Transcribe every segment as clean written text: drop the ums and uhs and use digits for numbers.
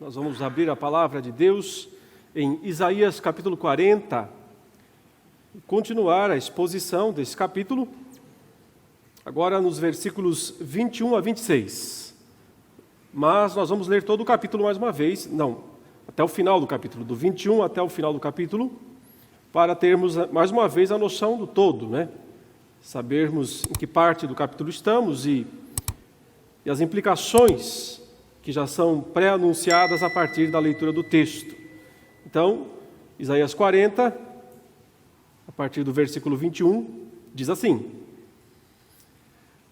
Nós vamos abrir a palavra de Deus em Isaías capítulo 40, e continuar a exposição desse capítulo, agora nos versículos 21 a 26. Mas nós vamos ler todo o capítulo mais uma vez, até o final do capítulo, do 21 até o final do capítulo, para termos mais uma vez a noção do todo, sabermos em que parte do capítulo estamos e as implicações que já são pré-anunciadas a partir da leitura do texto. Então, Isaías 40, a partir do versículo 21, diz assim: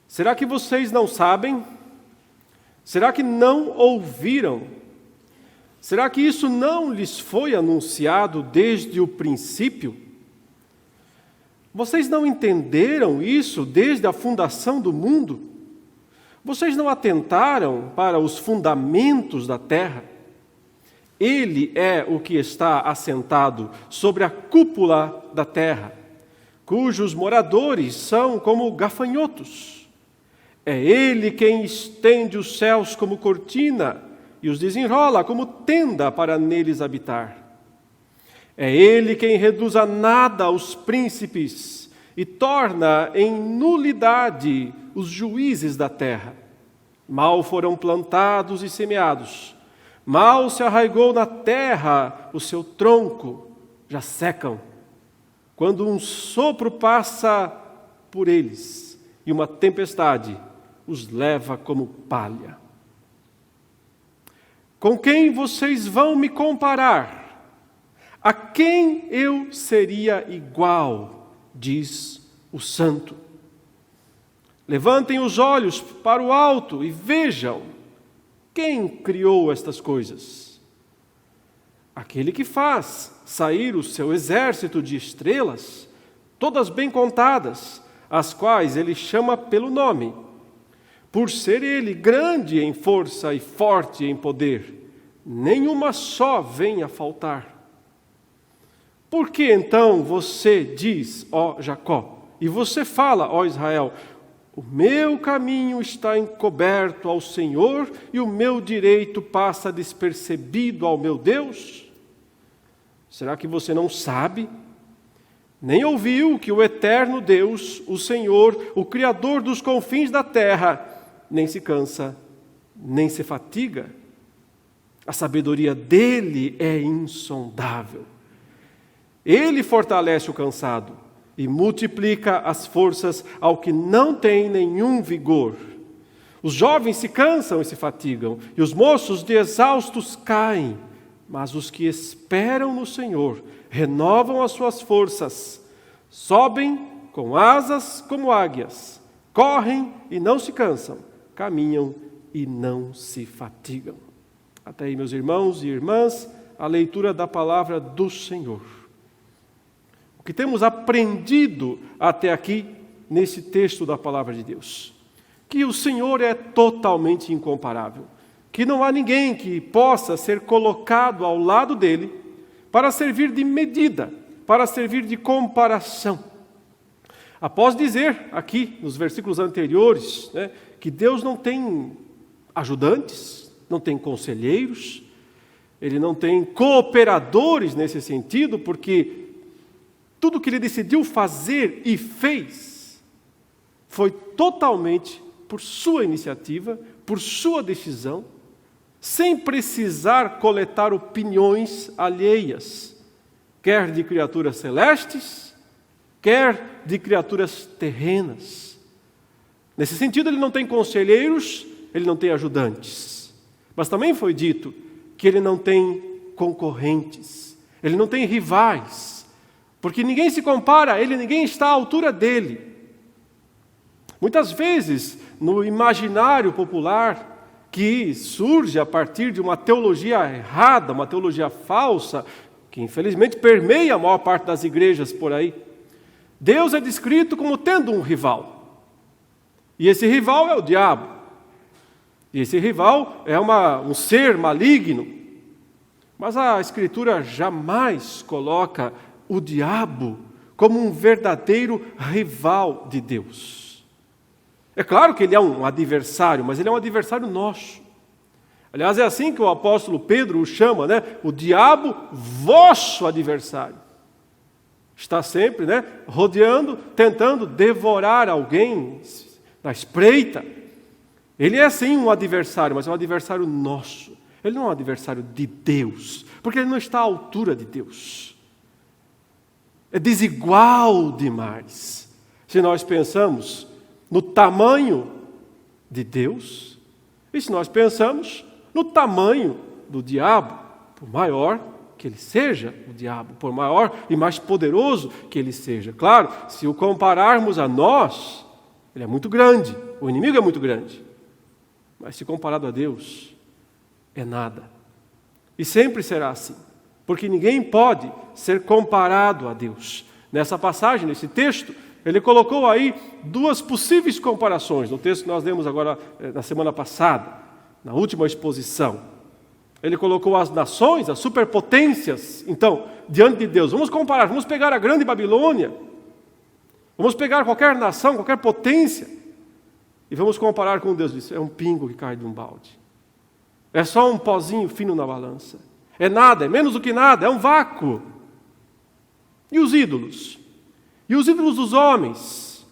Será que vocês não sabem? Será que não ouviram? Será que isso não lhes foi anunciado desde o princípio? Vocês não entenderam isso desde a fundação do mundo? Vocês não atentaram para os fundamentos da terra? Ele é o que está assentado sobre a cúpula da terra, cujos moradores são como gafanhotos. É Ele quem estende os céus como cortina e os desenrola como tenda para neles habitar. É Ele quem reduz a nada os príncipes e torna em nulidade os juízes da terra. Mal foram plantados e semeados, mal se arraigou na terra o seu tronco, já secam, quando um sopro passa por eles e uma tempestade os leva como palha. Com quem vocês vão me comparar? A quem eu seria igual, diz o Santo. Levantem os olhos para o alto e vejam quem criou estas coisas. Aquele que faz sair o seu exército de estrelas, todas bem contadas, as quais ele chama pelo nome, por ser ele grande em força e forte em poder, nenhuma só vem a faltar. Por que então você diz, ó Jacó, e você fala, ó Israel, o meu caminho está encoberto ao Senhor e o meu direito passa despercebido ao meu Deus? Será que você não sabe? Nem ouviu que o eterno Deus, o Senhor, o Criador dos confins da terra, nem se cansa, nem se fatiga? A sabedoria dele é insondável. Ele fortalece o cansado e multiplica as forças ao que não tem nenhum vigor. Os jovens se cansam e se fatigam, e os moços de exaustos caem. Mas os que esperam no Senhor renovam as suas forças, sobem com asas como águias, correm e não se cansam, caminham e não se fatigam. Até aí, meus irmãos e irmãs, a leitura da palavra do Senhor. O que temos aprendido até aqui nesse texto da palavra de Deus? Que o Senhor é totalmente incomparável, que não há ninguém que possa ser colocado ao lado dele para servir de medida, para servir de comparação. Após dizer aqui nos versículos anteriores, que Deus não tem ajudantes, não tem conselheiros, ele não tem cooperadores nesse sentido, porque tudo que ele decidiu fazer e fez foi totalmente por sua iniciativa, por sua decisão, sem precisar coletar opiniões alheias, quer de criaturas celestes, quer de criaturas terrenas. Nesse sentido, ele não tem conselheiros, ele não tem ajudantes. Mas também foi dito que ele não tem concorrentes, ele não tem rivais, porque ninguém se compara a ele, ninguém está à altura dele. Muitas vezes, no imaginário popular, que surge a partir de uma teologia errada, uma teologia falsa, que infelizmente permeia a maior parte das igrejas por aí, Deus é descrito como tendo um rival. E esse rival é o diabo. E esse rival é um ser maligno. Mas a Escritura jamais coloca o diabo como um verdadeiro rival de Deus. É claro que ele é um adversário, mas ele é um adversário nosso. Aliás, é assim que o apóstolo Pedro o chama, né? O diabo, vosso adversário. Está sempre, né, rodeando, tentando devorar alguém na espreita. Ele é sim um adversário, mas é um adversário nosso. Ele não é um adversário de Deus, porque ele não está à altura de Deus. É desigual demais. Se nós pensamos no tamanho de Deus, e se nós pensamos no tamanho do diabo, por maior que ele seja, o diabo, por maior e mais poderoso que ele seja. Claro, se o compararmos a nós, ele é muito grande, o inimigo é muito grande. Mas se comparado a Deus, é nada. E sempre será assim, porque ninguém pode ser comparado a Deus. Nessa passagem, nesse texto, ele colocou aí duas possíveis comparações, no texto que nós lemos agora na semana passada, na última exposição. Ele colocou as nações, as superpotências, então, diante de Deus. Vamos comparar, vamos pegar a grande Babilônia, vamos pegar qualquer nação, qualquer potência, e vamos comparar com Deus. Isso é um pingo que cai de um balde. É só um pozinho fino na balança. É nada, é menos do que nada, é um vácuo. E os ídolos? E os ídolos dos homens?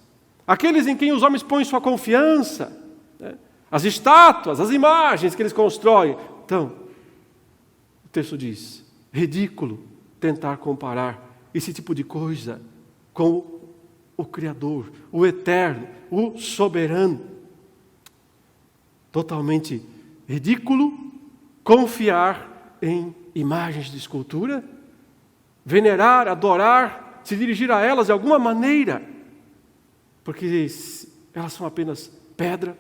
Aqueles em quem os homens põem sua confiança, né? As estátuas, as imagens que eles constroem. Então, o texto diz, ridículo tentar comparar esse tipo de coisa com o Criador, o Eterno, o Soberano. Totalmente ridículo confiar em imagens de escultura, venerar, adorar, se dirigir a elas de alguma maneira, porque elas são apenas pedra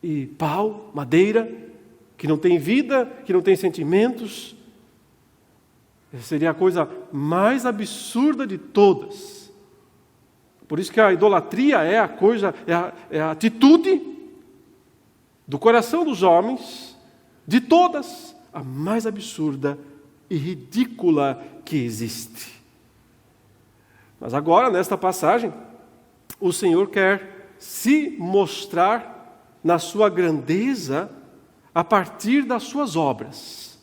e pau, madeira, que não tem vida, que não tem sentimentos. Essa seria a coisa mais absurda de todas. Por isso que a idolatria é a coisa, é a atitude do coração dos homens, de todas, a mais absurda e ridícula que existe. Mas agora, nesta passagem, o Senhor quer se mostrar na sua grandeza a partir das suas obras.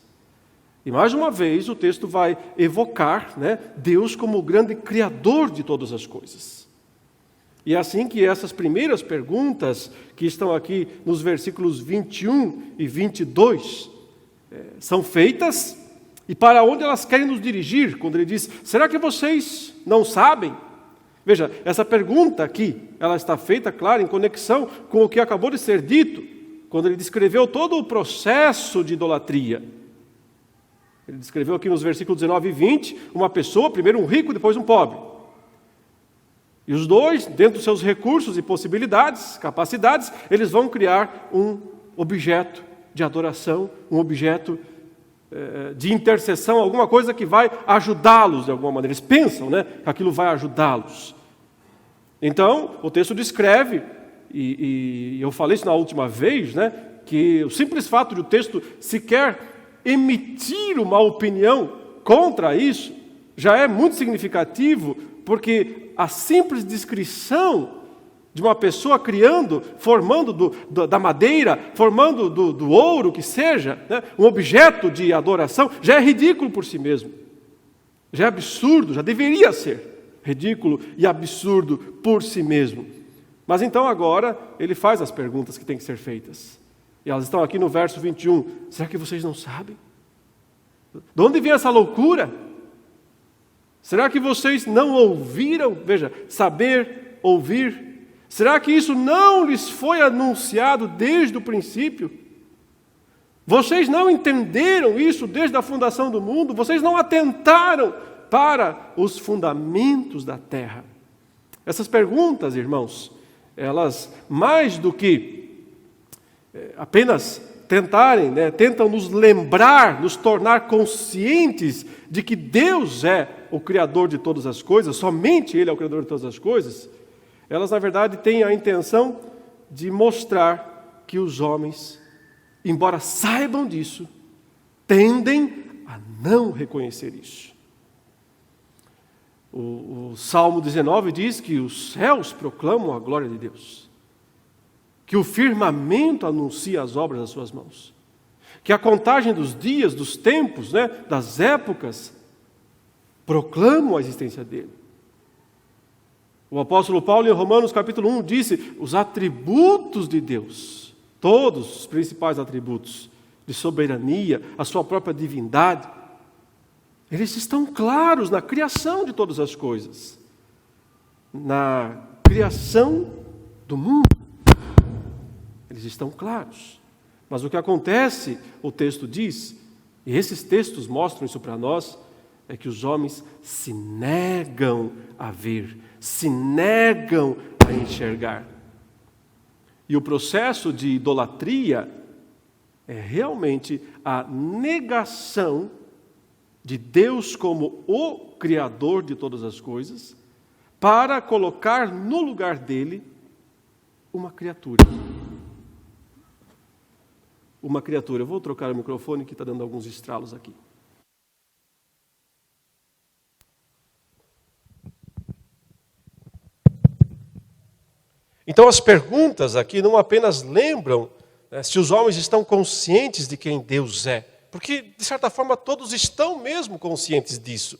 E mais uma vez o texto vai evocar, né, Deus como o grande Criador de todas as coisas. E é assim que essas primeiras perguntas, que estão aqui nos versículos 21 e 22, são feitas, e para onde elas querem nos dirigir, quando ele diz, será que vocês não sabem? Veja, essa pergunta aqui, ela está feita, claro, em conexão com o que acabou de ser dito, quando ele descreveu todo o processo de idolatria. Ele descreveu aqui nos versículos 19 e 20, uma pessoa, primeiro um rico, depois um pobre. E os dois, dentro dos seus recursos e possibilidades, capacidades, eles vão criar um objeto de adoração, um objeto de intercessão, alguma coisa que vai ajudá-los de alguma maneira. Eles pensam, né, que aquilo vai ajudá-los. Então, o texto descreve, e eu falei isso na última vez, né, que o simples fato de o texto sequer emitir uma opinião contra isso, já é muito significativo, porque a simples descrição de uma pessoa criando, formando da madeira, formando do ouro, que seja, né, um objeto de adoração, já é ridículo por si mesmo. Já é absurdo, já deveria ser ridículo e absurdo por si mesmo. Mas então agora ele faz as perguntas que têm que ser feitas. E elas estão aqui no verso 21. Será que vocês não sabem? De onde vem essa loucura? Será que vocês não ouviram? Veja, saber, ouvir. Será que isso não lhes foi anunciado desde o princípio? Vocês não entenderam isso desde a fundação do mundo? Vocês não atentaram para os fundamentos da terra? Essas perguntas, irmãos, elas mais do que apenas tentam nos lembrar, nos tornar conscientes de que Deus é o Criador de todas as coisas, somente Ele é o Criador de todas as coisas. Elas, na verdade, têm a intenção de mostrar que os homens, embora saibam disso, tendem a não reconhecer isso. O Salmo 19 diz que os céus proclamam a glória de Deus, que o firmamento anuncia as obras das suas mãos, que a contagem dos dias, dos tempos, das épocas, proclamam a existência dele. O apóstolo Paulo, em Romanos capítulo 1, disse: os atributos de Deus, todos os principais atributos de soberania, a sua própria divindade, eles estão claros na criação de todas as coisas, na criação do mundo. Eles estão claros. Mas o que acontece, o texto diz, e esses textos mostram isso para nós, é que os homens se negam a ver, se negam a enxergar. E o processo de idolatria é realmente a negação de Deus como o Criador de todas as coisas, para colocar no lugar dele uma criatura. Uma criatura. Eu vou trocar o microfone que está dando alguns estralos aqui. Então as perguntas aqui não apenas lembram se os homens estão conscientes de quem Deus é, porque de certa forma todos estão mesmo conscientes disso.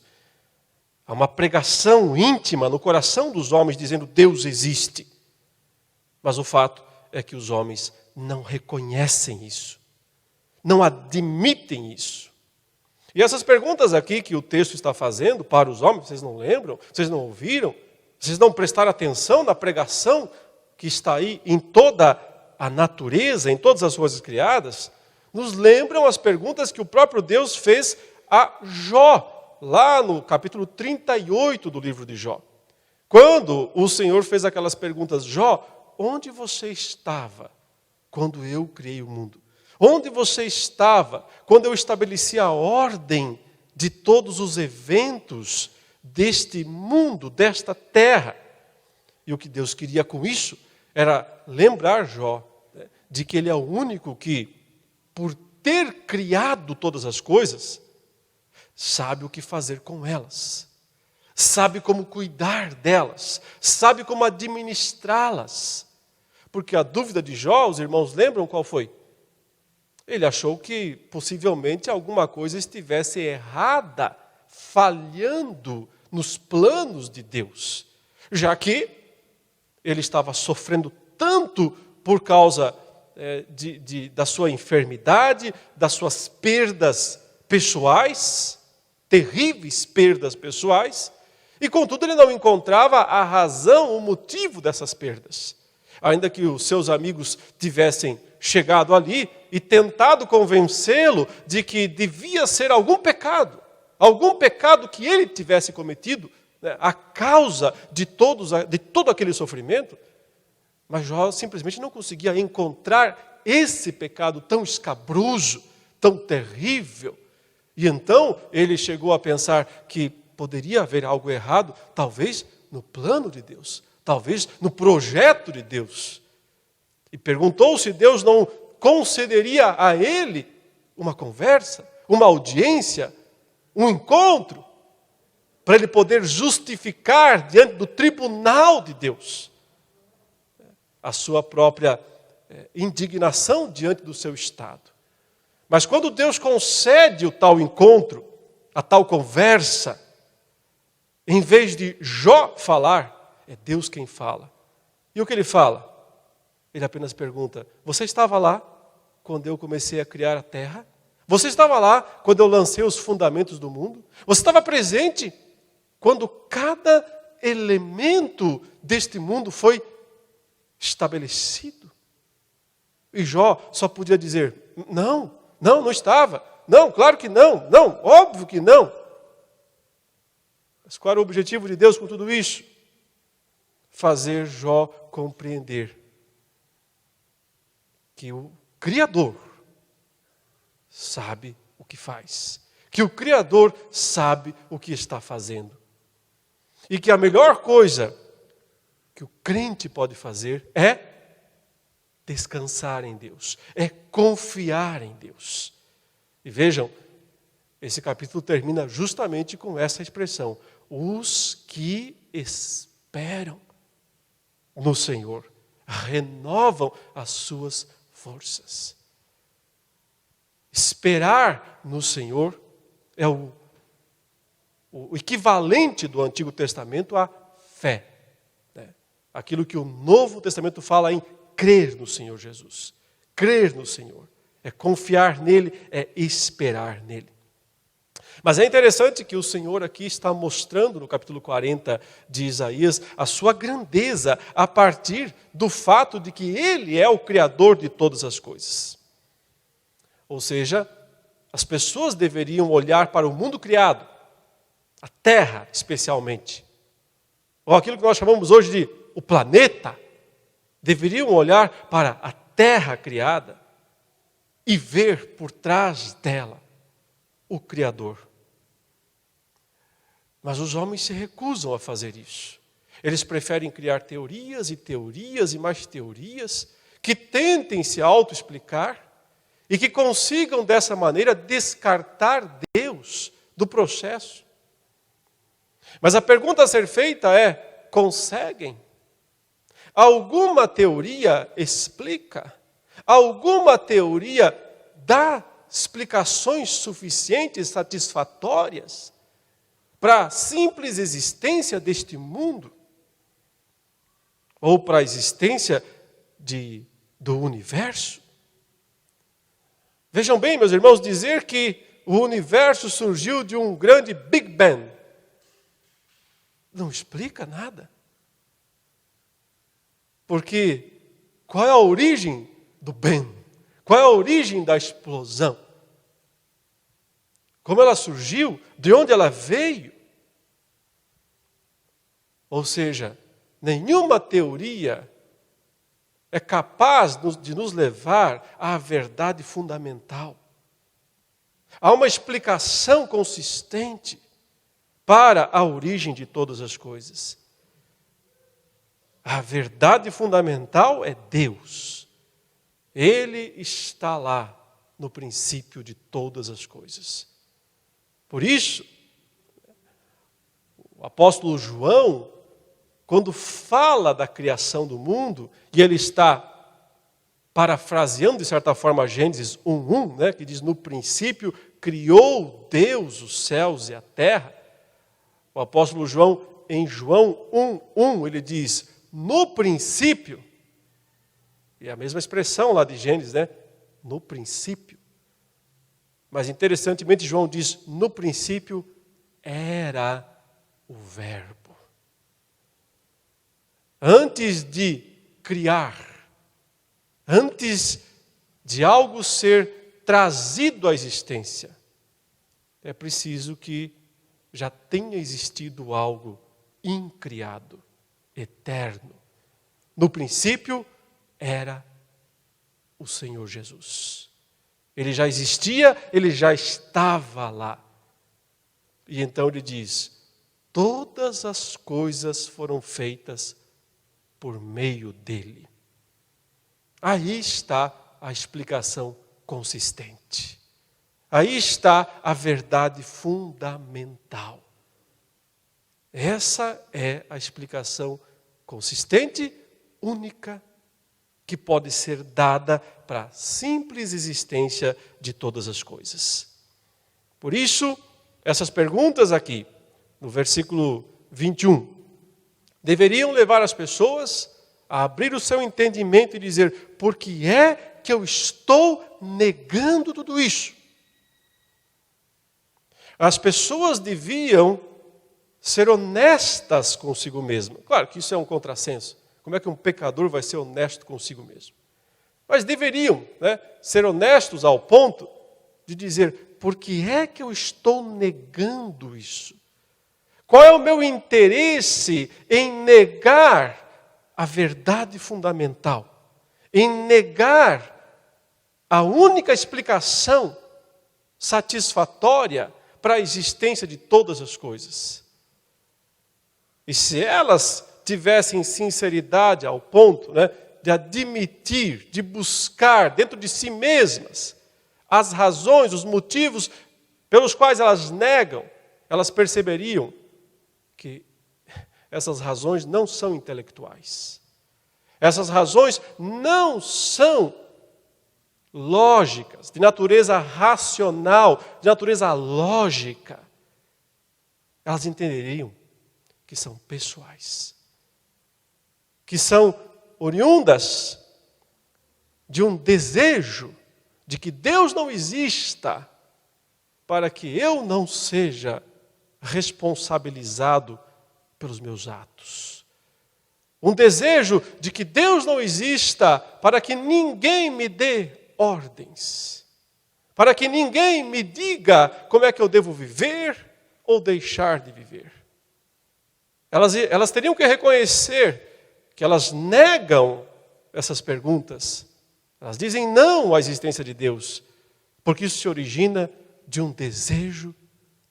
Há uma pregação íntima no coração dos homens dizendo Deus existe. Mas o fato é que os homens não reconhecem isso, não admitem isso. E essas perguntas aqui que o texto está fazendo para os homens, vocês não lembram? Vocês não ouviram? Vocês não prestaram atenção na pregação que está aí em toda a natureza, em todas as coisas criadas? Nos lembram as perguntas que o próprio Deus fez a Jó, lá no capítulo 38 do livro de Jó. Quando o Senhor fez aquelas perguntas: Jó, onde você estava quando eu criei o mundo? Onde você estava quando eu estabeleci a ordem de todos os eventos deste mundo, desta terra? E o que Deus queria com isso era lembrar Jó de que ele é o único que, por ter criado todas as coisas, sabe o que fazer com elas, sabe como cuidar delas, sabe como administrá-las. Porque a dúvida de Jó, os irmãos lembram qual foi? Ele achou que possivelmente alguma coisa estivesse errada, falhando nos planos de Deus, já que ele estava sofrendo tanto por causa da sua enfermidade, das suas perdas pessoais, terríveis perdas pessoais, e contudo ele não encontrava a razão, o motivo dessas perdas. Ainda que os seus amigos tivessem chegado ali e tentado convencê-lo de que devia ser algum pecado que ele tivesse cometido, a causa de todo aquele sofrimento, mas Jó simplesmente não conseguia encontrar esse pecado tão escabroso, tão terrível. E então ele chegou a pensar que poderia haver algo errado, talvez no plano de Deus, talvez no projeto de Deus. E perguntou se Deus não concederia a ele uma conversa, uma audiência, um encontro, para ele poder justificar diante do tribunal de Deus a sua própria indignação diante do seu estado. Mas quando Deus concede o tal encontro, a tal conversa, em vez de Jó falar, é Deus quem fala. E o que ele fala? Ele apenas pergunta: você estava lá quando eu comecei a criar a terra? Você estava lá quando eu lancei os fundamentos do mundo? Você estava presente quando cada elemento deste mundo foi estabelecido? E Jó só podia dizer: não estava. Não, claro que não, óbvio que não. Mas qual era o objetivo de Deus com tudo isso? Fazer Jó compreender que o Criador sabe o que faz, que o Criador sabe o que está fazendo, e que a melhor coisa que o crente pode fazer é descansar em Deus, é confiar em Deus. E vejam, esse capítulo termina justamente com essa expressão: os que esperam no Senhor. renovam as suas forças. Esperar no Senhor é o equivalente do Antigo Testamento à fé. Aquilo que o Novo Testamento fala em crer no Senhor Jesus. Crer no Senhor. É confiar nele, é esperar nele. Mas é interessante que o Senhor aqui está mostrando no capítulo 40 de Isaías a sua grandeza a partir do fato de que Ele é o Criador de todas as coisas. Ou seja, as pessoas deveriam olhar para o mundo criado, a terra especialmente, ou aquilo que nós chamamos hoje de o planeta, deveriam olhar para a terra criada e ver por trás dela o Criador. Mas os homens se recusam a fazer isso. Eles preferem criar teorias e teorias e mais teorias que tentem se auto-explicar e que consigam dessa maneira descartar Deus do processo. Mas a pergunta a ser feita é: conseguem? Alguma teoria explica? Alguma teoria dá explicações suficientes, satisfatórias para a simples existência deste mundo? Ou para a existência do universo? Vejam bem, meus irmãos, dizer que o universo surgiu de um grande Big Bang não explica nada. Porque qual é a origem do Bang? Qual é a origem da explosão? Como ela surgiu? De onde ela veio? Ou seja, nenhuma teoria é capaz de nos levar à verdade fundamental. Há uma explicação consistente para a origem de todas as coisas. A verdade fundamental é Deus. Ele está lá no princípio de todas as coisas. Por isso, o apóstolo João, quando fala da criação do mundo, e ele está parafraseando de certa forma Gênesis 1:1, que diz: no princípio criou Deus os céus e a terra. O apóstolo João, em João 1:1, ele diz: no princípio, e é a mesma expressão lá de Gênesis, no princípio. Mas interessantemente João diz: no princípio era o Verbo. Antes de criar, antes de algo ser trazido à existência, é preciso que já tenha existido algo incriado, eterno. No princípio era o Senhor Jesus. Ele já existia, ele já estava lá. E então ele diz: todas as coisas foram feitas por meio dele. Aí está a explicação consistente. Aí está a verdade fundamental. Essa é a explicação consistente, única, que pode ser dada para a simples existência de todas as coisas. Por isso, essas perguntas aqui, no versículo 21, deveriam levar as pessoas a abrir o seu entendimento e dizer: por que é que eu estou negando tudo isso? As pessoas deviam ser honestas consigo mesmas. Claro que isso é um contrassenso. Como é que um pecador vai ser honesto consigo mesmo? Mas deveriam ser honestos ao ponto de dizer: por que é que eu estou negando isso? Qual é o meu interesse em negar a verdade fundamental? Em negar a única explicação satisfatória para a existência de todas as coisas? E se elas tivessem sinceridade ao ponto de admitir, de buscar dentro de si mesmas as razões, os motivos pelos quais elas negam, elas perceberiam que essas razões não são intelectuais. Essas razões não são lógicas, de natureza racional, de natureza lógica. Elas entenderiam que são pessoais, que são oriundas de um desejo de que Deus não exista, para que eu não seja responsabilizado pelos meus atos. Um desejo de que Deus não exista para que ninguém me dê ordens, para que ninguém me diga como é que eu devo viver ou deixar de viver. Elas teriam que reconhecer que elas negam essas perguntas. Elas dizem não à existência de Deus, porque isso se origina de um desejo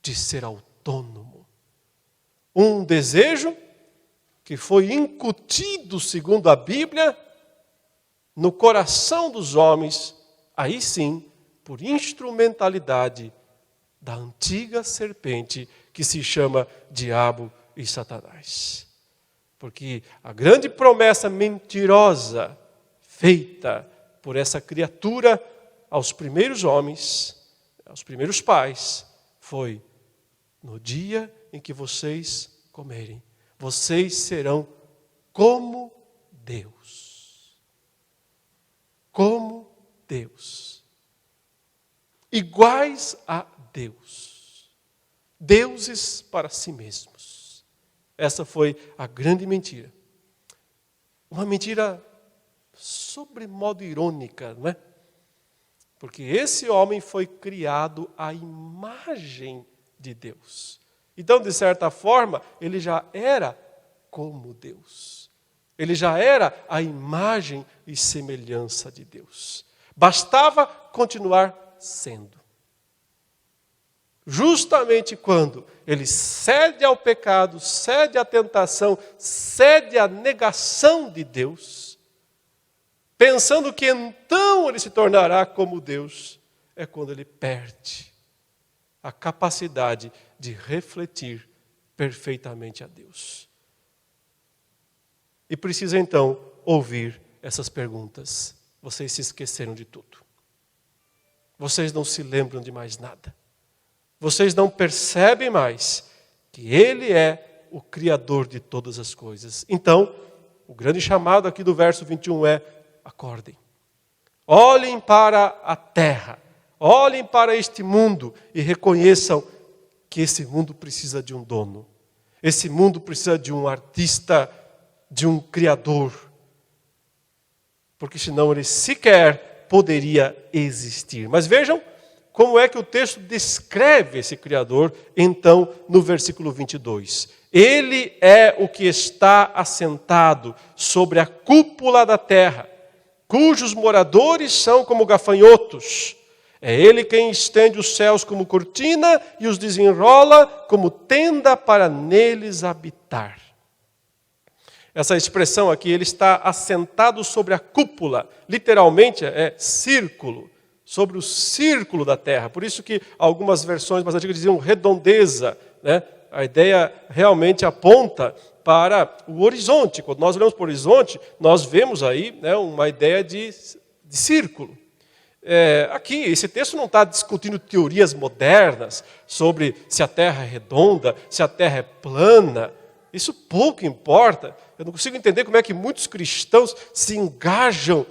de ser autônomo. Um desejo que foi incutido, segundo a Bíblia, no coração dos homens, aí sim, por instrumentalidade da antiga serpente que se chama Diabo e Satanás. Porque a grande promessa mentirosa feita por essa criatura aos primeiros homens, aos primeiros pais, foi: no dia em que vocês comerem, vocês serão como Deus. Como Deus. Iguais a Deus. Deuses para si mesmos. Essa foi a grande mentira. Uma mentira sobremodo irônica, não é? Porque esse homem foi criado à imagem de Deus. Então, de certa forma, ele já era como Deus. Ele já era a imagem e semelhança de Deus. Bastava continuar sendo. Justamente quando ele cede ao pecado, cede à tentação, cede à negação de Deus, pensando que então ele se tornará como Deus, é quando ele perde a capacidade de refletir perfeitamente a Deus. E precisa então ouvir essas perguntas. Vocês se esqueceram de tudo. Vocês não se lembram de mais nada. Vocês não percebem mais que Ele é o Criador de todas as coisas. Então, o grande chamado aqui do verso 21 é: acordem. Olhem para a terra. Olhem para este mundo e reconheçam que esse mundo precisa de um dono. Esse mundo precisa de um artista, de um criador. Porque senão ele sequer poderia existir. Mas vejam como é que o texto descreve esse criador, então, no versículo 22. Ele é o que está assentado sobre a cúpula da terra, cujos moradores são como gafanhotos. É Ele quem estende os céus como cortina e os desenrola como tenda para neles habitar. Essa expressão aqui, ele está assentado sobre a cúpula, literalmente é círculo, sobre o círculo da terra. Por isso que algumas versões mais antigas diziam redondeza, né? A ideia realmente aponta para o horizonte. Quando nós olhamos para o horizonte, nós vemos aí, né, uma ideia de círculo. Aqui, esse texto não está discutindo teorias modernas sobre se a Terra é redonda, se a Terra é plana. Isso pouco importa. Eu não consigo entender como é que muitos cristãos se engajam,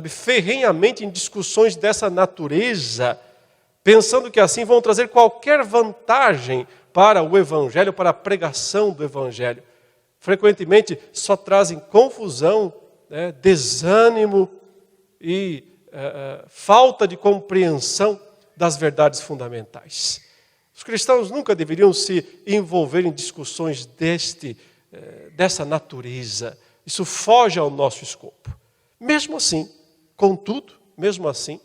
ferrenhamente em discussões dessa natureza, pensando que assim vão trazer qualquer vantagem para o Evangelho, para a pregação do Evangelho. Frequentemente só trazem confusão, né, desânimo e falta de compreensão das verdades fundamentais. Os cristãos nunca deveriam se envolver em discussões dessa natureza. Isso foge ao nosso escopo. Mesmo assim, contudo, mesmo assim,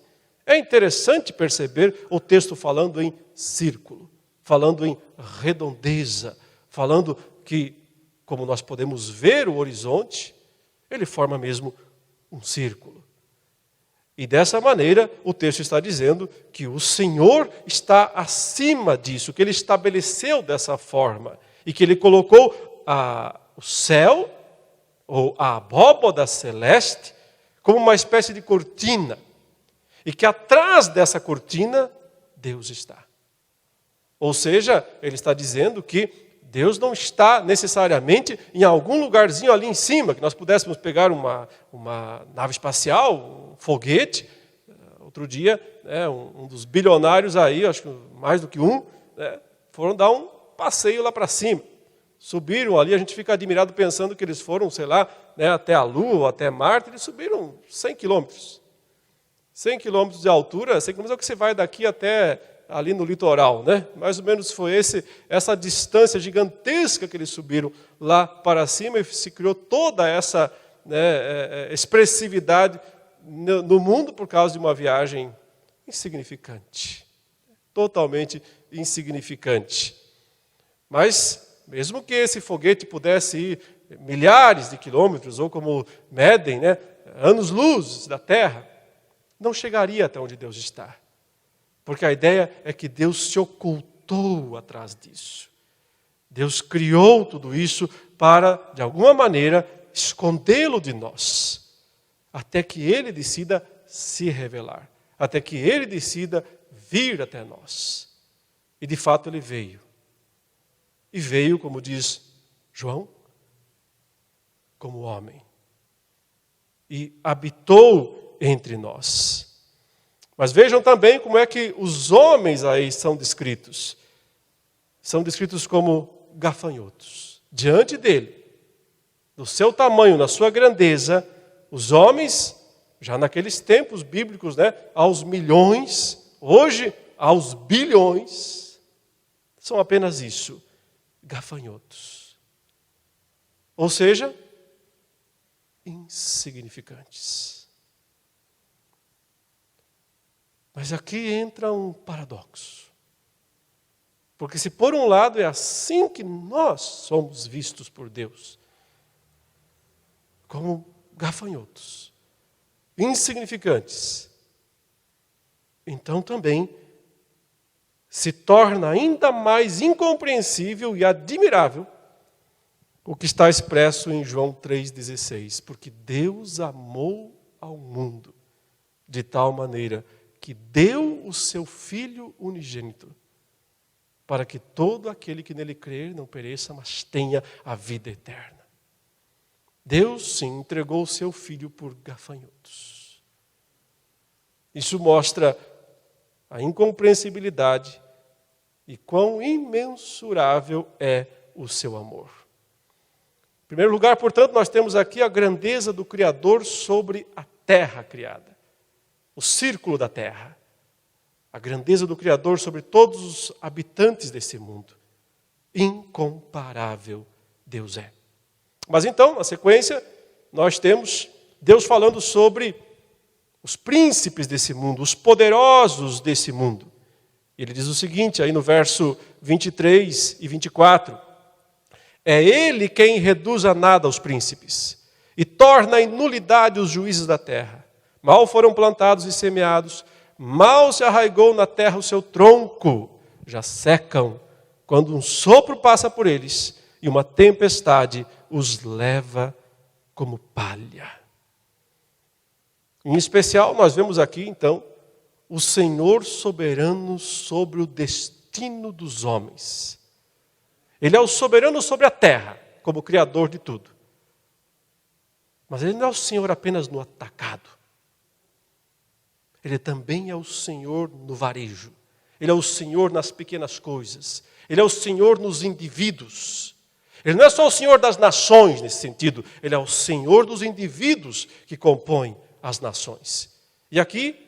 é interessante perceber o texto falando em círculo, falando em redondeza, falando que, como nós podemos ver o horizonte, ele forma mesmo um círculo. E dessa maneira, o texto está dizendo que o Senhor está acima disso, que Ele estabeleceu dessa forma, e que Ele colocou o céu ou a abóbada celeste, como uma espécie de cortina. E que atrás dessa cortina, Deus está. Ou seja, ele está dizendo que Deus não está necessariamente em algum lugarzinho ali em cima, que nós pudéssemos pegar uma nave espacial, um foguete. Outro dia, um dos bilionários aí, acho que mais do que um, foram dar um passeio lá para cima. Subiram ali, a gente fica admirado pensando que eles foram, sei lá, até a Lua ou até Marte, eles subiram 100 quilômetros. 100 quilômetros de altura, 100 quilômetros é o que você vai daqui até ali no litoral, né? Mais ou menos foi essa distância gigantesca que eles subiram lá para cima e se criou toda essa expressividade no mundo por causa de uma viagem insignificante. Totalmente insignificante. Mas, mesmo que esse foguete pudesse ir milhares de quilômetros, ou como medem, anos-luz da Terra, não chegaria até onde Deus está. Porque a ideia é que Deus se ocultou atrás disso. Deus criou tudo isso para, de alguma maneira, escondê-lo de nós. Até que Ele decida se revelar. Até que Ele decida vir até nós. E de fato Ele veio. E veio, como diz João, como homem. E habitou entre nós. Mas vejam também como é que os homens aí são descritos. São descritos como gafanhotos. Diante dele, no seu tamanho, na sua grandeza, os homens, já naqueles tempos bíblicos, aos milhões, hoje aos bilhões, são apenas isso, gafanhotos. Ou seja, insignificantes. Mas aqui entra um paradoxo. Porque se por um lado é assim que nós somos vistos por Deus, como gafanhotos, insignificantes, então também se torna ainda mais incompreensível e admirável o que está expresso em João 3,16. Porque Deus amou ao mundo de tal maneira que deu o seu Filho unigênito, para que todo aquele que nele crer não pereça, mas tenha a vida eterna. Deus, sim, entregou o seu Filho por gafanhotos. Isso mostra a incompreensibilidade e quão imensurável é o seu amor. Em primeiro lugar, portanto, nós temos aqui a grandeza do Criador sobre a terra criada. O círculo da terra, a grandeza do Criador sobre todos os habitantes desse mundo. Incomparável Deus é. Mas então, na sequência, nós temos Deus falando sobre os príncipes desse mundo, os poderosos desse mundo. Ele diz o seguinte, aí no verso 23 e 24. É Ele quem reduz a nada os príncipes e torna em nulidade os juízes da terra. Mal foram plantados e semeados, mal se arraigou na terra o seu tronco, já secam, quando um sopro passa por eles e uma tempestade os leva como palha. Em especial, nós vemos aqui, então, o Senhor soberano sobre o destino dos homens. Ele é o soberano sobre a terra, como Criador de tudo. Mas Ele não é o Senhor apenas no atacado. Ele também é o Senhor no varejo. Ele é o Senhor nas pequenas coisas. Ele é o Senhor nos indivíduos. Ele não é só o Senhor das nações nesse sentido. Ele é o Senhor dos indivíduos que compõem as nações. E aqui,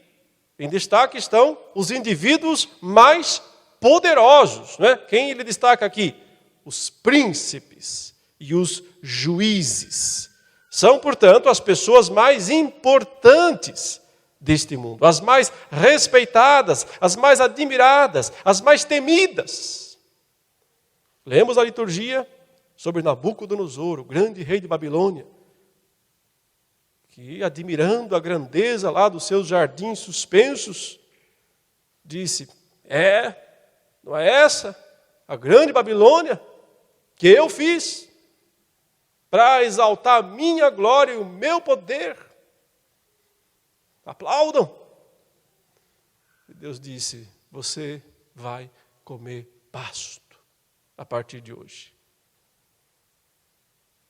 em destaque, estão os indivíduos mais poderosos. Quem ele destaca aqui? Os príncipes e os juízes. São, portanto, as pessoas mais importantes deste mundo, as mais respeitadas, as mais admiradas, as mais temidas. Lemos a liturgia sobre Nabucodonosor, o grande rei de Babilônia, que, admirando a grandeza lá dos seus jardins suspensos, disse, não é essa a grande Babilônia que eu fiz, para exaltar a minha glória e o meu poder. Aplaudam. E Deus disse, você vai comer pasto a partir de hoje.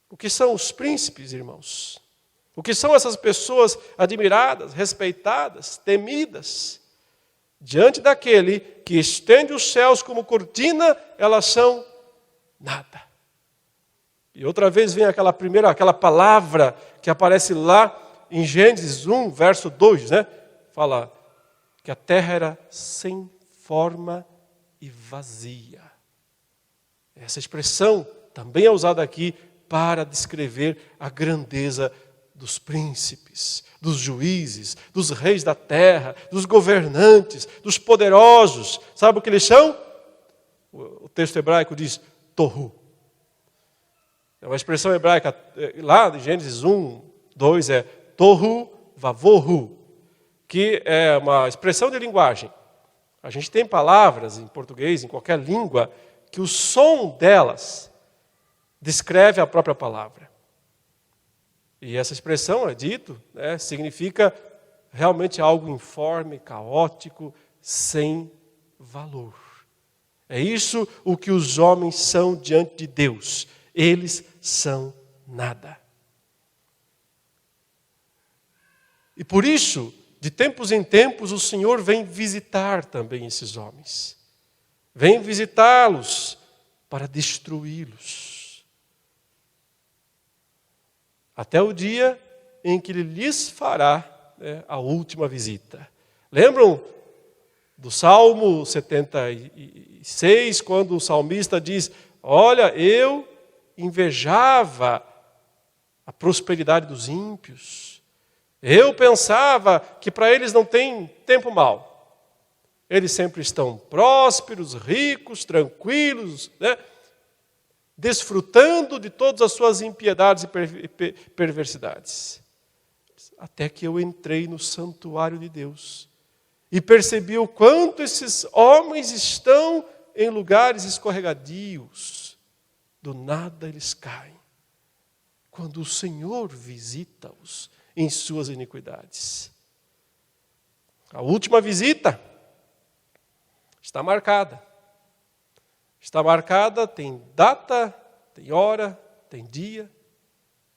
O que são os príncipes, irmãos? O que são essas pessoas admiradas, respeitadas, temidas? Diante daquele que estende os céus como cortina, elas são nada. E outra vez vem aquela palavra que aparece lá em Gênesis 1, verso 2, né? Fala que a terra era sem forma e vazia. Essa expressão também é usada aqui para descrever a grandeza dos príncipes, dos juízes, dos reis da terra, dos governantes, dos poderosos. Sabe o que eles são? O texto hebraico diz tohu. É uma expressão hebraica, lá de Gênesis 1, 2 é tohu vavohu, que é uma expressão de linguagem. A gente tem palavras em português, em qualquer língua, que o som delas descreve a própria palavra. E essa expressão, é dito, significa realmente algo informe, caótico, sem valor. É isso o que os homens são diante de Deus. Eles são nada. E por isso, de tempos em tempos, o Senhor vem visitar também esses homens. Vem visitá-los para destruí-los. Até o dia em que Ele lhes fará a última visita. Lembram do Salmo 76, quando o salmista diz, olha, eu invejava a prosperidade dos ímpios. Eu pensava que para eles não tem tempo mau. Eles sempre estão prósperos, ricos, tranquilos, desfrutando de todas as suas impiedades e perversidades. Até que eu entrei no santuário de Deus e percebi o quanto esses homens estão em lugares escorregadios. Do nada eles caem. Quando o Senhor visita-os em suas iniquidades. A última visita está marcada. Está marcada, tem data, tem hora, tem dia.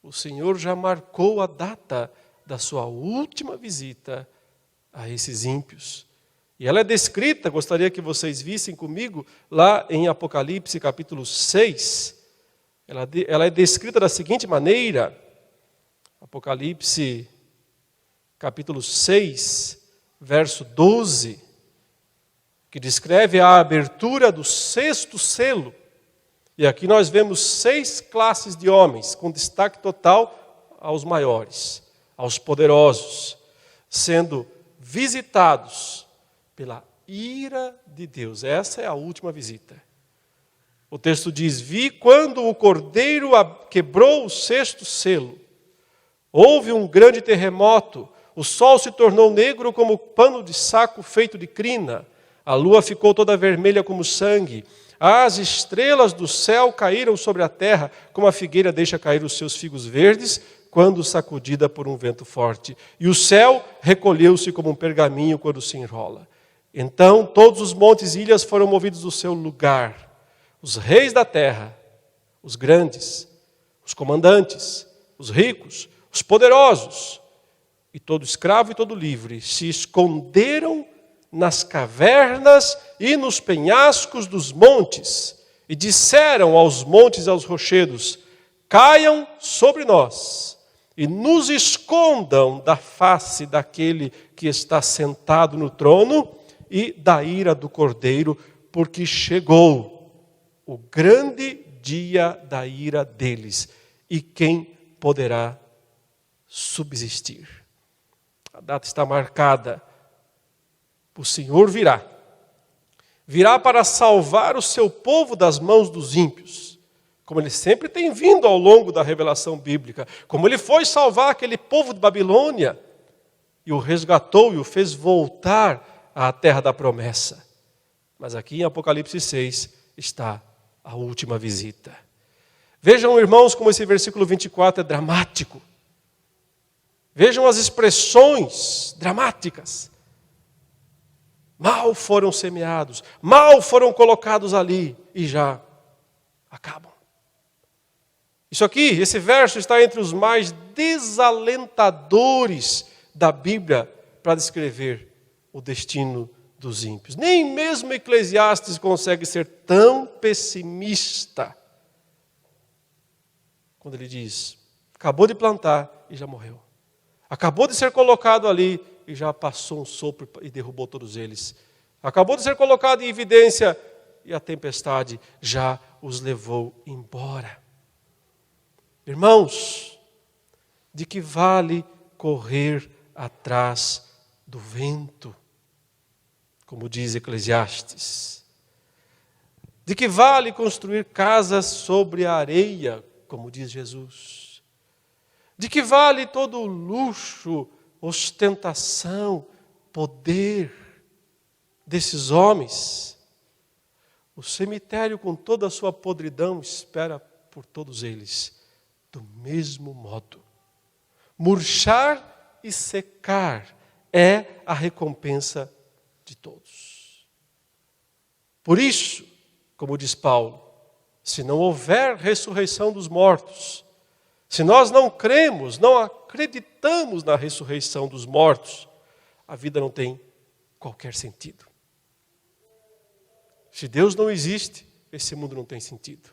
O Senhor já marcou a data da sua última visita a esses ímpios. E ela é descrita, gostaria que vocês vissem comigo, lá em Apocalipse capítulo 6. Ela é descrita da seguinte maneira, Apocalipse capítulo 6, verso 12, que descreve a abertura do 6º selo. E aqui nós vemos 6 classes de homens, com destaque total aos maiores, aos poderosos, sendo visitados pela ira de Deus. Essa é a última visita. O texto diz, vi quando o cordeiro quebrou o 6º selo. Houve um grande terremoto, o sol se tornou negro como pano de saco feito de crina, a lua ficou toda vermelha como sangue, as estrelas do céu caíram sobre a terra, como a figueira deixa cair os seus figos verdes, quando sacudida por um vento forte. E o céu recolheu-se como um pergaminho quando se enrola. Então todos os montes e ilhas foram movidos do seu lugar. Os reis da terra, os grandes, os comandantes, os ricos, os poderosos, e todo escravo e todo livre, se esconderam nas cavernas e nos penhascos dos montes, e disseram aos montes e aos rochedos, caiam sobre nós, e nos escondam da face daquele que está sentado no trono, e da ira do Cordeiro, porque chegou o grande dia da ira deles, e quem poderá subsistir? A data está marcada. O Senhor virá. Virá para salvar o seu povo das mãos dos ímpios, como Ele sempre tem vindo ao longo da revelação bíblica, como Ele foi salvar aquele povo de Babilônia, e o resgatou e o fez voltar à terra da promessa. Mas aqui em Apocalipse 6 está a última visita. Vejam, irmãos, como esse versículo 24 é dramático. Vejam as expressões dramáticas. Mal foram semeados, mal foram colocados ali e já acabam. Isso aqui, esse verso está entre os mais desalentadores da Bíblia para descrever o destino dos ímpios. Nem mesmo Eclesiastes consegue ser tão pessimista quando ele diz: acabou de plantar e já morreu. Acabou de ser colocado ali e já passou um sopro e derrubou todos eles. Acabou de ser colocado em evidência e a tempestade já os levou embora. Irmãos, de que vale correr atrás do vento, como diz Eclesiastes? De que vale construir casas sobre a areia, como diz Jesus? De que vale todo o luxo, ostentação, poder desses homens? O cemitério, com toda a sua podridão, espera por todos eles do mesmo modo. Murchar e secar é a recompensa de todos. Por isso, como diz Paulo, se não houver ressurreição dos mortos, se nós não cremos, não acreditamos na ressurreição dos mortos, a vida não tem qualquer sentido. Se Deus não existe, esse mundo não tem sentido.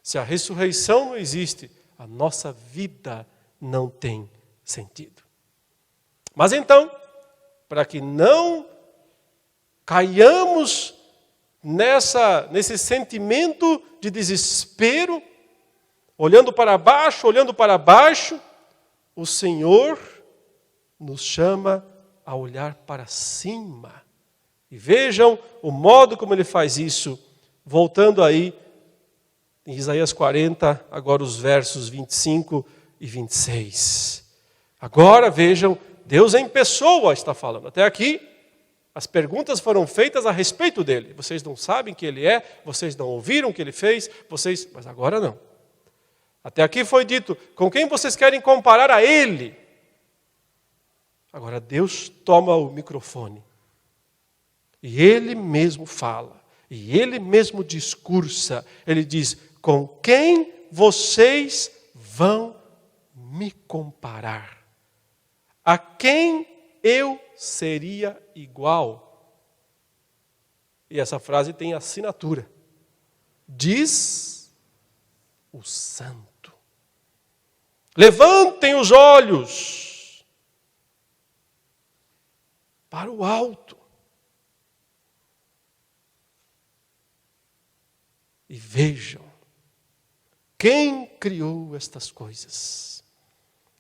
Se a ressurreição não existe, a nossa vida não tem sentido. Mas então, para que não caiamos nesse sentimento de desespero, olhando para baixo, o Senhor nos chama a olhar para cima. E vejam o modo como Ele faz isso, voltando aí em Isaías 40, agora os versos 25 e 26. Agora vejam, Deus em pessoa está falando. Até aqui, as perguntas foram feitas a respeito dele. Vocês não sabem quem Ele é, vocês não ouviram o que Ele fez, mas agora não. Até aqui foi dito, com quem vocês querem comparar a Ele? Agora Deus toma o microfone. E Ele mesmo fala. E Ele mesmo discursa. Ele diz, com quem vocês vão me comparar? A quem eu seria igual? E essa frase tem assinatura. Diz o Santo. Levantem os olhos para o alto e vejam quem criou estas coisas.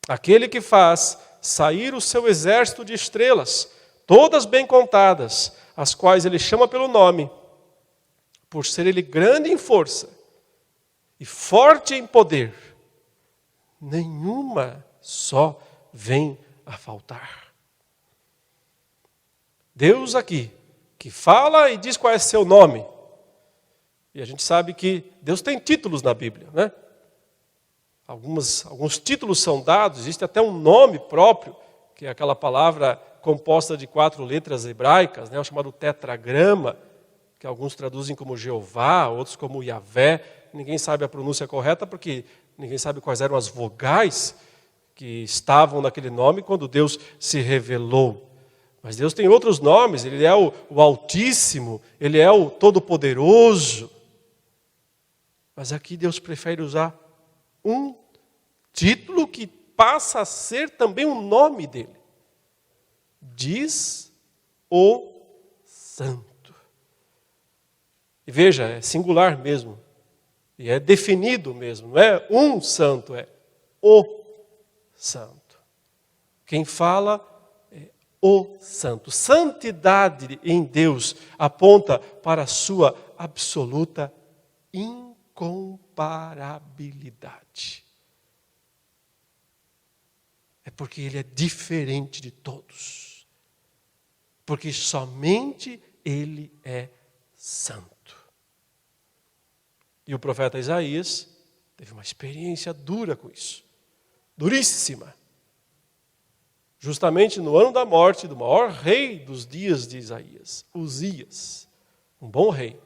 Aquele que faz sair o seu exército de estrelas, todas bem contadas, as quais ele chama pelo nome, por ser ele grande em força e forte em poder, nenhuma só vem a faltar. Deus aqui, que fala e diz qual é seu nome. E a gente sabe que Deus tem títulos na Bíblia, né? Alguns títulos são dados, existe até um nome próprio, que é aquela palavra composta de 4 letras hebraicas, né? O chamado tetragrama, que alguns traduzem como Jeová, outros como Yahvé. Ninguém sabe a pronúncia correta, porque ninguém sabe quais eram as vogais que estavam naquele nome quando Deus se revelou. Mas Deus tem outros nomes, Ele é o Altíssimo, Ele é o Todo-Poderoso. Mas aqui Deus prefere usar um título que passa a ser também o nome dele. Diz o Santo. E veja, é singular mesmo. E é definido mesmo. Não é um santo, é o Santo. Quem fala é o Santo. Santidade em Deus aponta para a sua absoluta incomparabilidade. É porque Ele é diferente de todos. Porque somente Ele é santo. E o profeta Isaías teve uma experiência dura com isso, duríssima. Justamente no ano da morte do maior rei dos dias de Isaías, Uzias, um bom rei,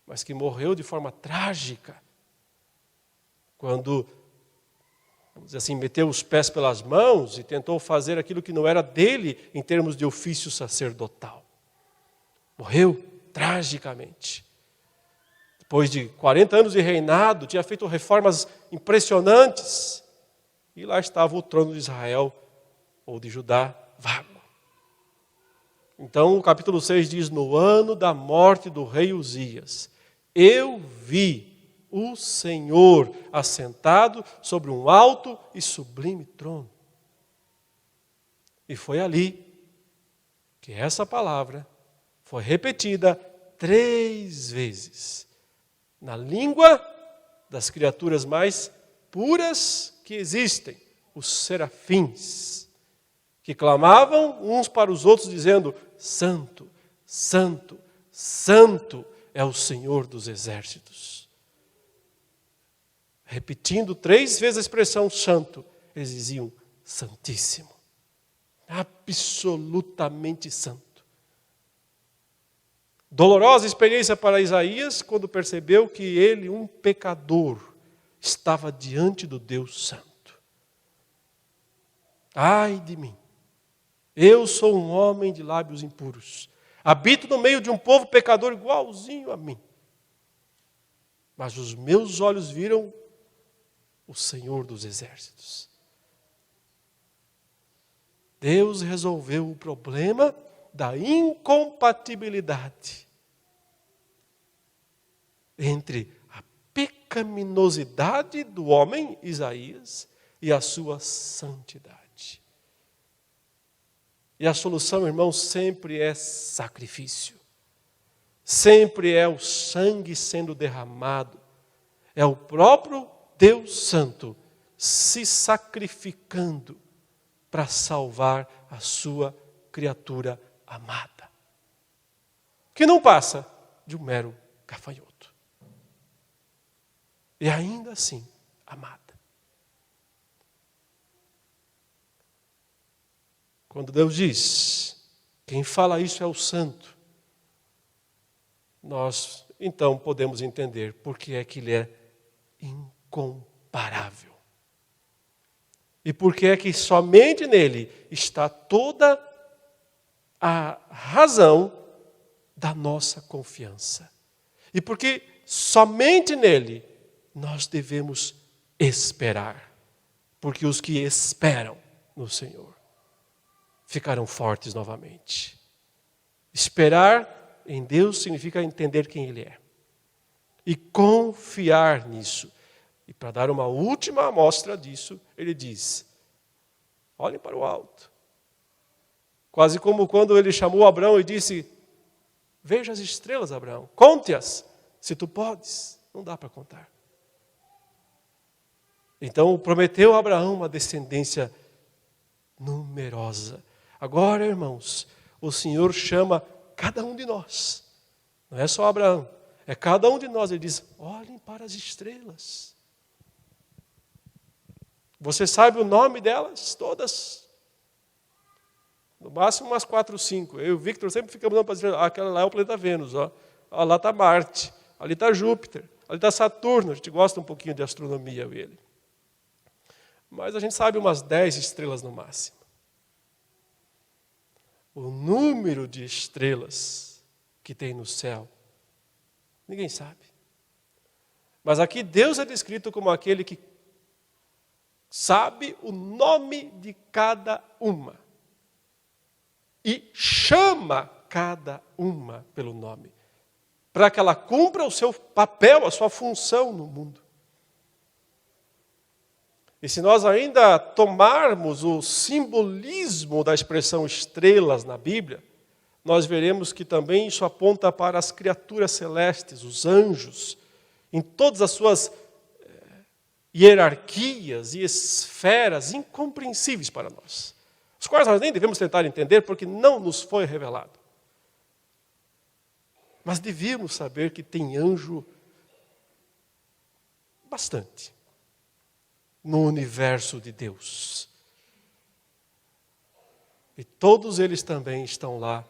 mas que morreu de forma trágica, quando, vamos dizer assim, meteu os pés pelas mãos e tentou fazer aquilo que não era dele em termos de ofício sacerdotal. Morreu tragicamente. Depois de 40 anos de reinado, tinha feito reformas impressionantes. E lá estava o trono de Israel, ou de Judá, vago. Então o capítulo 6 diz, no ano da morte do rei Uzias, eu vi o Senhor assentado sobre um alto e sublime trono. E foi ali que essa palavra foi repetida 3 vezes, na língua das criaturas mais puras que existem, os serafins, que clamavam uns para os outros dizendo, Santo, Santo, Santo é o Senhor dos exércitos. Repetindo 3 vezes a expressão santo, eles diziam, Santíssimo, absolutamente santo. Dolorosa experiência para Isaías, quando percebeu que ele, um pecador, estava diante do Deus Santo. Ai de mim, eu sou um homem de lábios impuros, habito no meio de um povo pecador igualzinho a mim. Mas os meus olhos viram o Senhor dos exércitos. Deus resolveu o problema da incompatibilidade entre a pecaminosidade do homem, Isaías, e a sua santidade. E a solução, irmãos, sempre é sacrifício. Sempre é o sangue sendo derramado. É o próprio Deus Santo se sacrificando para salvar a sua criatura amada, que não passa de um mero gafanhoto. E ainda assim, amada. Quando Deus diz, quem fala isso é o santo, nós então podemos entender por que é que ele é incomparável. E por que é que somente nele está toda a razão da nossa confiança. E porque somente nele nós devemos esperar. Porque os que esperam no Senhor ficarão fortes novamente. Esperar em Deus significa entender quem Ele é. E confiar nisso. E para dar uma última amostra disso, ele diz, olhem para o alto. Quase como quando ele chamou Abraão e disse, veja as estrelas, Abraão, conte-as, se tu podes. Não dá para contar. Então prometeu a Abraão uma descendência numerosa. Agora, irmãos, o Senhor chama cada um de nós. Não é só Abraão, é cada um de nós. Ele diz, olhem para as estrelas. Você sabe o nome delas? Todas. No máximo umas 4 ou 5. Eu e o Victor sempre ficamos dando para dizer, aquela lá é o planeta Vênus. Ó, lá está Marte, ali está Júpiter, ali está Saturno. A gente gosta um pouquinho de astronomia, eu e ele. Mas a gente sabe umas 10 estrelas no máximo. O número de estrelas que tem no céu, ninguém sabe. Mas aqui Deus é descrito como aquele que sabe o nome de cada uma. E chama cada uma pelo nome. Para que ela cumpra o seu papel, a sua função no mundo. E se nós ainda tomarmos o simbolismo da expressão estrelas na Bíblia, nós veremos que também isso aponta para as criaturas celestes, os anjos, em todas as suas hierarquias e esferas incompreensíveis para nós, os quais nós nem devemos tentar entender porque não nos foi revelado. Mas devíamos saber que tem anjo bastante no universo de Deus. E todos eles também estão lá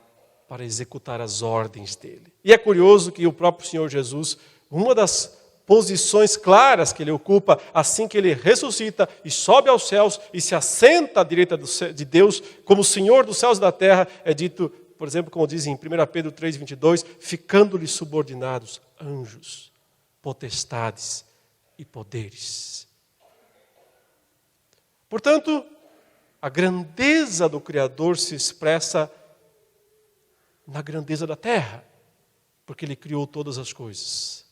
para executar as ordens dele. E é curioso que o próprio Senhor Jesus, uma das posições claras que ele ocupa assim que ele ressuscita e sobe aos céus e se assenta à direita de Deus como Senhor dos céus e da terra, é dito, por exemplo, como diz em 1 Pedro 3,22, ficando-lhes subordinados anjos, potestades e poderes. Portanto, a grandeza do Criador se expressa na grandeza da terra, porque ele criou todas as coisas.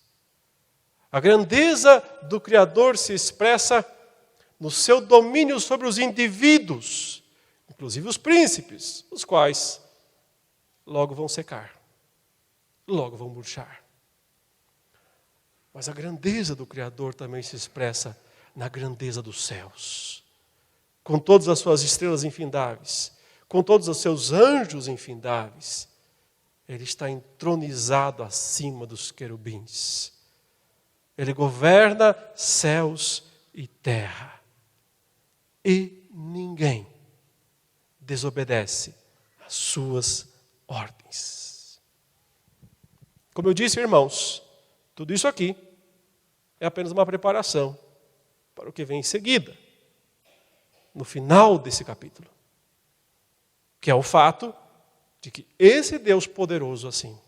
A grandeza do Criador se expressa no seu domínio sobre os indivíduos, inclusive os príncipes, os quais logo vão secar, logo vão murchar. Mas a grandeza do Criador também se expressa na grandeza dos céus, com todas as suas estrelas infindáveis, com todos os seus anjos infindáveis. Ele está entronizado acima dos querubins. Ele governa céus e terra. E ninguém desobedece às suas ordens. Como eu disse, irmãos, tudo isso aqui é apenas uma preparação para o que vem em seguida, no final desse capítulo, que é o fato de que esse Deus poderoso assim,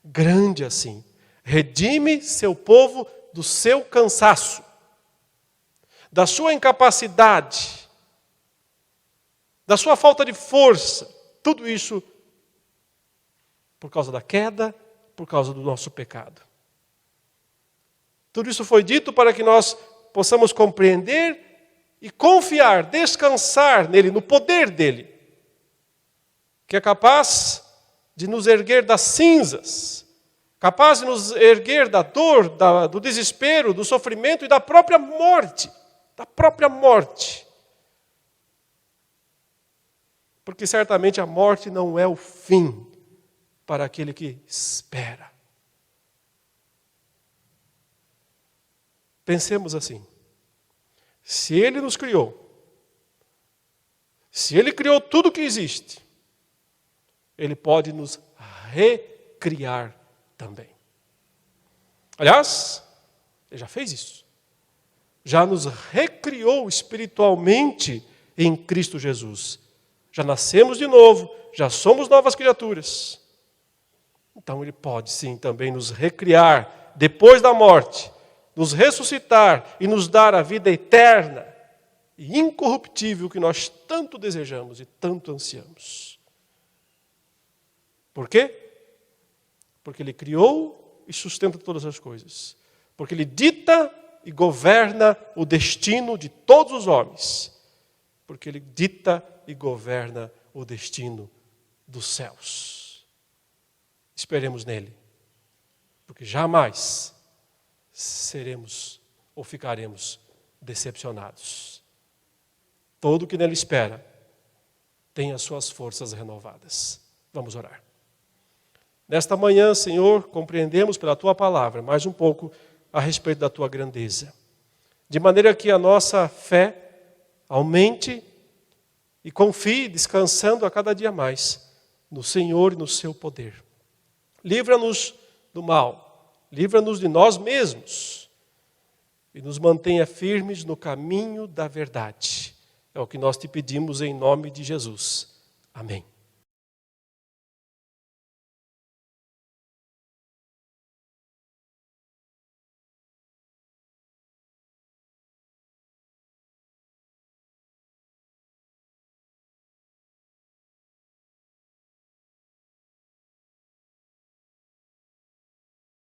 grande assim, redime seu povo do seu cansaço, da sua incapacidade, da sua falta de força, tudo isso por causa da queda, por causa do nosso pecado. Tudo isso foi dito para que nós possamos compreender e confiar, descansar nele, no poder dele, que é capaz de nos erguer das cinzas, capaz de nos erguer da dor, do desespero, do sofrimento e da própria morte. Da própria morte. Porque certamente a morte não é o fim para aquele que espera. Pensemos assim. Se Ele nos criou, se Ele criou tudo que existe, Ele pode nos recriar também. Aliás, Ele já fez isso. Já nos recriou espiritualmente em Cristo Jesus. Já nascemos de novo, já somos novas criaturas. Então Ele pode sim também nos recriar depois da morte, nos ressuscitar e nos dar a vida eterna e incorruptível que nós tanto desejamos e tanto ansiamos. Por quê? Porque Ele criou e sustenta todas as coisas. Porque Ele dita e governa o destino de todos os homens. Porque Ele dita e governa o destino dos céus. Esperemos nele. Porque jamais seremos ou ficaremos decepcionados. Todo o que nele espera tem as suas forças renovadas. Vamos orar. Nesta manhã, Senhor, compreendemos pela Tua palavra mais um pouco a respeito da Tua grandeza. De maneira que a nossa fé aumente e confie, descansando a cada dia mais no Senhor e no Seu poder. Livra-nos do mal, livra-nos de nós mesmos e nos mantenha firmes no caminho da verdade. É o que nós te pedimos em nome de Jesus. Amém.